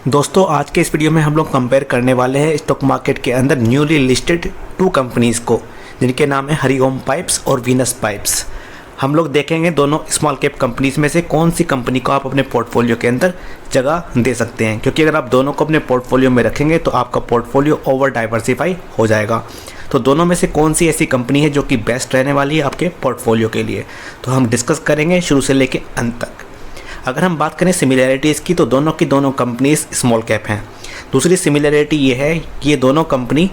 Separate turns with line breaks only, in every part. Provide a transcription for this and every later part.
दोस्तों आज के इस वीडियो में हम लोग कंपेयर करने वाले हैं स्टॉक मार्केट के अंदर न्यूली लिस्टेड 2 कंपनीज़ को, जिनके नाम है हरिओम पाइप्स और वीनस पाइप्स। हम लोग देखेंगे दोनों स्मॉल कैप कंपनीज़ में से कौन सी कंपनी को आप अपने पोर्टफोलियो के अंदर जगह दे सकते हैं, क्योंकि अगर आप दोनों को अपने पोर्टफोलियो में रखेंगे तो आपका पोर्टफोलियो ओवर डाइवर्सिफाई हो जाएगा। तो दोनों में से कौन सी ऐसी कंपनी है जो कि बेस्ट रहने वाली है आपके पोर्टफोलियो के लिए, तो हम डिस्कस करेंगे शुरू से लेकर अंत तक। अगर हम बात करें सिमिलैरिटीज़ की, तो दोनों की दोनों कंपनीज स्मॉल कैप हैं। दूसरी सिमिलैरिटी ये है कि ये दोनों कंपनी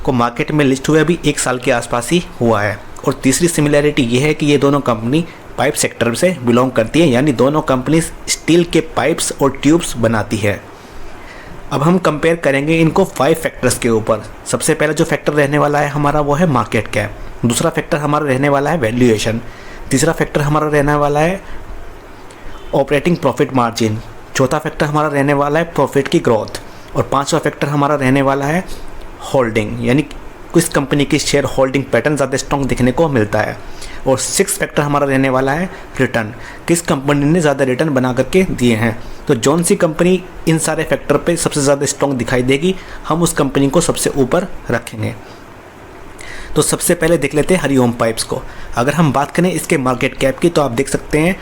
को मार्केट में लिस्ट हुए अभी 1 साल के आसपास ही हुआ है। और तीसरी सिमिलैरिटी ये है कि ये दोनों कंपनी पाइप सेक्टर से बिलोंग करती है, यानी दोनों कंपनीज स्टील के पाइप्स और ट्यूब्स बनाती है। अब हम कंपेयर करेंगे इनको 5 फैक्टर्स के ऊपर। सबसे पहला जो फैक्टर रहने वाला है हमारा वो है मार्केट कैप। दूसरा फैक्टर हमारा रहने वाला है वैल्यूएशन। तीसरा फैक्टर हमारा रहने वाला है ऑपरेटिंग प्रॉफिट मार्जिन। चौथा फैक्टर हमारा रहने वाला है प्रॉफिट की ग्रोथ। और 5वां फैक्टर हमारा रहने वाला है होल्डिंग, यानी किस कंपनी की शेयर होल्डिंग पैटर्न ज़्यादा स्ट्रॉन्ग दिखने को मिलता है। और 6th फैक्टर हमारा रहने वाला है रिटर्न, किस कंपनी ने ज़्यादा रिटर्न बना करके दिए हैं। तो जौन सी कंपनी इन सारे फैक्टर पे सबसे ज़्यादा स्ट्रॉन्ग दिखाई देगी, हम उस कंपनी को सबसे ऊपर रखेंगे। तो सबसे पहले देख लेते हैं हरिओम पाइप्स को। अगर हम बात करें इसके मार्केट कैप की, तो आप देख सकते हैं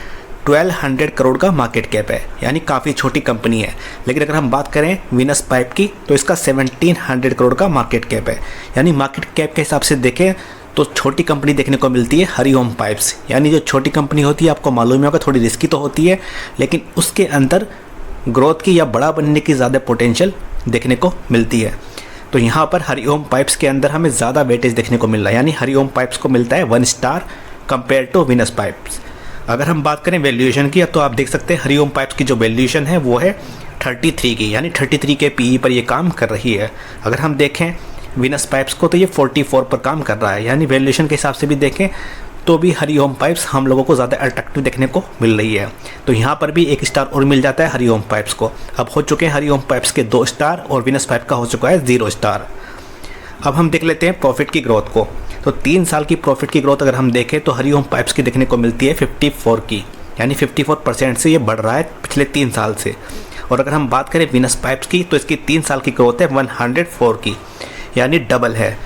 1200 करोड़ का मार्केट कैप है, यानी काफ़ी छोटी कंपनी है। लेकिन अगर हम बात करें वीनस पाइप की, तो इसका 1700 करोड़ का मार्केट कैप है, यानी मार्केट कैप के हिसाब से देखें तो छोटी कंपनी देखने को मिलती है हरिओम पाइप्स। यानी जो छोटी कंपनी होती है, आपको मालूम होगा थोड़ी रिस्की तो होती है, लेकिन उसके अंदर ग्रोथ की या बड़ा बनने की ज़्यादा पोटेंशियल देखने को मिलती है। तो यहाँ पर हरिओम पाइप्स के अंदर हमें ज़्यादा वेटेज देखने को मिल रहा है, यानी हरिओम पाइप्स को मिलता है 1 star compare to Venus Pipes. अगर हम बात करें वैल्यूएशन की, तो आप देख सकते हैं हरिओम पाइप्स की जो वैल्यूएशन है वो है 33 की, यानी 33 के पीई पर ये काम कर रही है। अगर हम देखें वीनस पाइप्स को, तो ये 44 पर काम कर रहा है, यानी वैल्यूएशन के हिसाब से भी देखें तो भी हरिओम पाइप्स हम लोगों को ज़्यादा अट्रैक्टिव देखने को मिल रही है। तो यहाँ पर भी 1 स्टार और मिल जाता है हरिओम पाइप्स को। अब हो चुके हैं हरिओम पाइप्स के 2 स्टार और वीनस पाइप का हो चुका है 0 स्टार। अब हम देख लेते हैं प्रॉफिट की ग्रोथ को। तो 3 साल की प्रॉफिट की ग्रोथ अगर हम देखें तो हरिओम पाइप्स की देखने को मिलती है 54 की, यानी 54% से ये बढ़ रहा है पिछले 3 साल से। और अगर हम बात करें वीनस पाइप्स की, तो इसकी 3 साल की ग्रोथ है 104 की, यानी डबल है।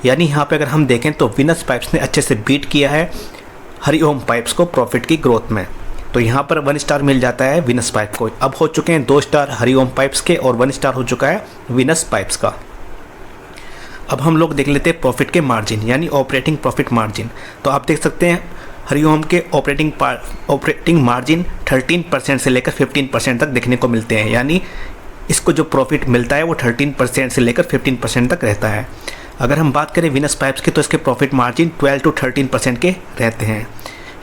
यानी यहाँ पे अगर हम देखें तो वीनस पाइप्स ने अच्छे से बीट किया है हरिओम पाइप्स को प्रॉफिट की ग्रोथ में। तो यहाँ पर 1 स्टार मिल जाता है वीनस पाइप को। अब हो चुके हैं 2 स्टार हरिओम पाइप्स के और 1 स्टार हो चुका है वीनस पाइप्स का। अब हम लोग देख लेते हैं प्रॉफिट के मार्जिन, यानी ऑपरेटिंग प्रॉफिट मार्जिन। तो आप देख सकते हैं हरिओम के ऑपरेटिंग मार्जिन 13% से लेकर 15% तक देखने को मिलते हैं, यानी इसको जो प्रॉफिट मिलता है वो 13% से लेकर 15% तक रहता है। अगर हम बात करें वीनस पाइप्स की, तो इसके प्रॉफिट मार्जिन 12 to 13% के रहते हैं,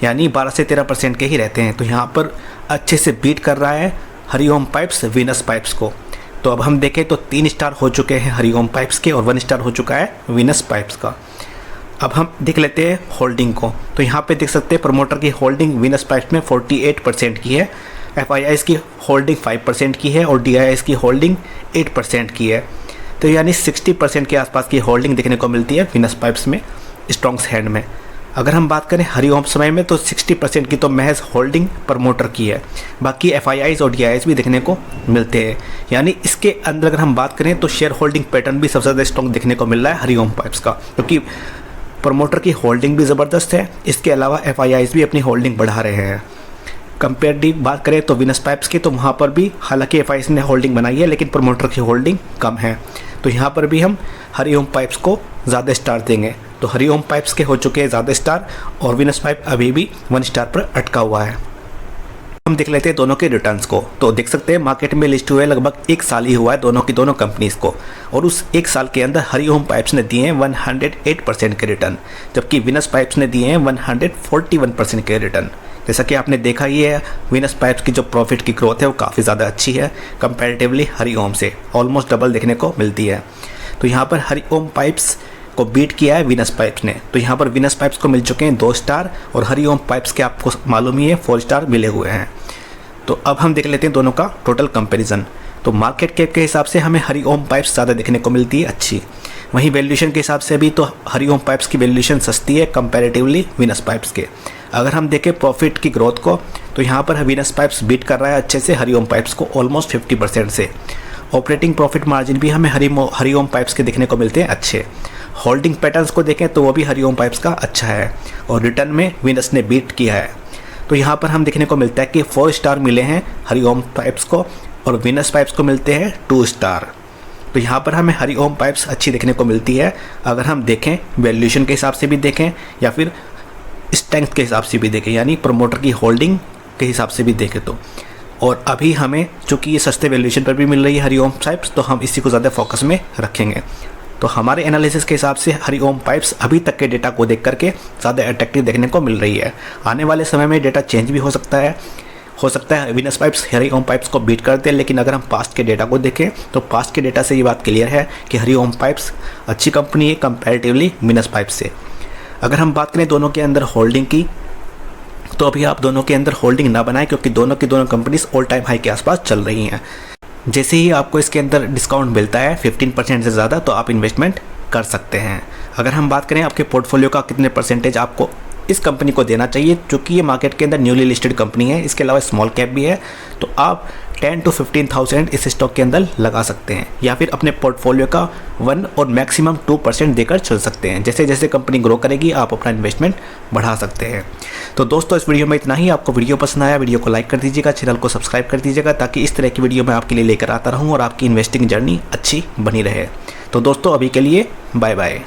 यानी 12 से 13% के ही रहते हैं। तो यहाँ पर अच्छे से बीट कर रहा है हरिओम पाइप्स वीनस पाइप्स को। तो अब हम देखें तो 3 स्टार हो चुके हैं हरिओम पाइप्स के और 1 स्टार हो चुका है वीनस पाइप्स का। अब हम देख लेते हैं होल्डिंग को। तो यहाँ पे देख सकते हैं प्रमोटर की होल्डिंग वीनस पाइप्स में 48% की है, FIIs की होल्डिंग 5% की है और DIIs की होल्डिंग 8% की है। तो यानी 60% के आसपास की होल्डिंग देखने को मिलती है वीनस पाइप्स में स्ट्रॉन्ग्स हैंड में। अगर हम बात करें हरिओम समय में, तो 60% की तो महज होल्डिंग प्रमोटर की है, बाकी FIIs और DIIs भी देखने को मिलते हैं। यानी इसके अंदर अगर हम बात करें तो शेयर होल्डिंग पैटर्न भी सबसे ज़्यादा स्ट्रॉन्ग देखने को मिल रहा है हरिओम पाइप्स का, क्योंकि प्रमोटर की होल्डिंग भी ज़बरदस्त है। इसके अलावा FIIs भी अपनी होल्डिंग बढ़ा रहे हैं। कंपेरेटिव बात करें तो वीनस पाइप्स की, तो वहाँ पर भी हालांकि FIIs ने होल्डिंग बनाई है, लेकिन प्रमोटर की होल्डिंग कम है। तो यहाँ पर भी हम हरिओम पाइप्स को ज़्यादा स्टार देंगे। तो हरिओम पाइप्स के हो चुके हैं ज़्यादा स्टार और वीनस पाइप अभी भी 1 स्टार पर अटका हुआ है। हम देख लेते हैं दोनों के रिटर्न्स को। तो देख सकते हैं मार्केट में लिस्ट हुए लगभग 1 साल ही हुआ है दोनों की दोनों कंपनीज़ को, और उस 1 साल के अंदर हरिओम पाइप्स ने दिए हैं 108% के रिटर्न, जबकि वीनस पाइप्स ने दिए हैं 141% के रिटर्न। जैसा कि आपने देखा ही है, वीनस पाइप्स की जो प्रॉफिट की ग्रोथ है वो काफ़ी ज़्यादा अच्छी है कंपैरेटिवली हरिओम से, ऑलमोस्ट डबल देखने को मिलती है। तो यहाँ पर हरिओम पाइप्स को बीट किया है वीनस पाइप्स ने। तो यहाँ पर वीनस पाइप्स को मिल चुके हैं 2 स्टार और हरिओम पाइप्स के आपको मालूम ही है 4 स्टार मिले हुए हैं। तो अब हम देख लेते हैं दोनों का टोटल कंपैरिजन। तो मार्केट कैप के हिसाब से हमें हरिओम पाइप्स ज़्यादा देखने को मिलती है अच्छी, वहीं वैल्यूएशन के हिसाब से भी तो हरिओम पाइप्स की वैल्यूएशन सस्ती है कंपैरेटिवली वीनस पाइप्स के। अगर हम देखें प्रॉफिट की ग्रोथ को तो यहाँ पर वीनस पाइप्स बीट कर रहा है अच्छे से हरिओम पाइप्स को ऑलमोस्ट 50% से। ऑपरेटिंग प्रॉफिट मार्जिन भी हमें हरिओम पाइप्स के देखने को मिलते हैं अच्छे। होल्डिंग पैटर्न्स को देखें तो वो भी हरिओम पाइप्स का अच्छा है और रिटर्न में वीनस ने बीट किया है। तो यहाँ पर हम देखने को मिलता है कि 4 स्टार मिले हैं हरिओम पाइप्स को और वीनस पाइप्स को मिलते हैं 2 स्टार। तो यहाँ पर हमें हरिओम पाइप्स अच्छी देखने को मिलती है अगर हम देखें वैल्यूएशन के हिसाब से भी देखें या फिर स्ट्रेंथ के हिसाब से भी देखें, यानी प्रमोटर की होल्डिंग के हिसाब से भी देखें तो। और अभी हमें चूँकि ये सस्ते वैल्यूएशन पर भी मिल रही है हरिओम पाइप्स, तो हम इसी को ज़्यादा फोकस में रखेंगे। तो हमारे एनालिसिस के हिसाब से हरिओम पाइप्स अभी तक के डेटा को देख करके ज़्यादा अट्रैक्टिव देखने को मिल रही है। आने वाले समय में डेटा चेंज भी हो सकता है वीनस पाइप्स हरिओम पाइप्स को बीट करते हैं, लेकिन अगर हम पास्ट के डेटा को देखें तो पास्ट के डेटा से ये बात क्लियर है कि हरिओम पाइप्स अच्छी कंपनी है कंपैरेटिवली वीनस पाइप्स से। अगर हम बात करें दोनों के अंदर होल्डिंग की, तो अभी आप दोनों के अंदर होल्डिंग ना बनाएं क्योंकि दोनों की दोनों कंपनीज ऑल टाइम हाई के आसपास चल रही हैं। जैसे ही आपको इसके अंदर डिस्काउंट मिलता है 15% से ज़्यादा, तो आप इन्वेस्टमेंट कर सकते हैं। अगर हम बात करें आपके पोर्टफोलियो का कितने परसेंटेज आपको इस कंपनी को देना चाहिए, क्योंकि ये मार्केट के अंदर न्यूली लिस्टेड कंपनी है, इसके अलावा स्मॉल कैप भी है, तो आप 10 to 15,000 इस स्टॉक के अंदर लगा सकते हैं या फिर अपने पोर्टफोलियो का 1 और मैक्सिमम 2% देकर चल सकते हैं। जैसे जैसे कंपनी ग्रो करेगी आप अपना इन्वेस्टमेंट बढ़ा सकते हैं। तो दोस्तों इस वीडियो में इतना ही। आपको वीडियो पसंद आया वीडियो को लाइक कर दीजिएगा, चैनल को सब्सक्राइब कर दीजिएगा ताकि इस तरह की वीडियो मैं आपके लिए लेकर आता रहूँ और आपकी इन्वेस्टिंग जर्नी अच्छी बनी रहे। तो दोस्तों अभी के लिए बाय बाय।